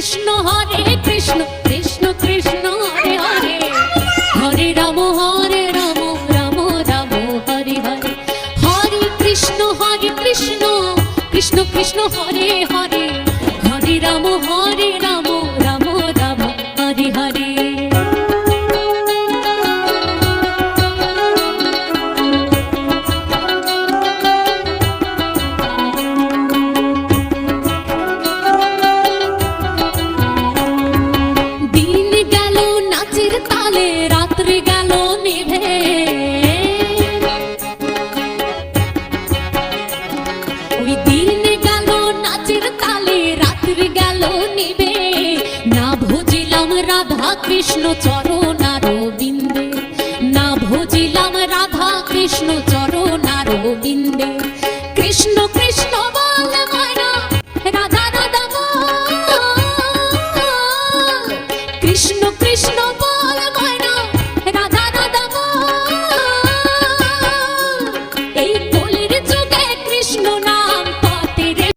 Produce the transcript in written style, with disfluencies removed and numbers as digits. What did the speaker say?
কৃষ্ণ হরে কৃষ্ণ কৃষ্ণ কৃষ্ণ হরে হরে হরে রাম রাম রাম হরে হরে হরে কৃষ্ণ কৃষ্ণ কৃষ্ণ হরে হরে হরে রাম রাম রাম হরে হরে কৃষ্ণ চরণার বিন্দে না ভজিলাম রাধা কৃষ্ণ চরণার বিন্দে কৃষ্ণ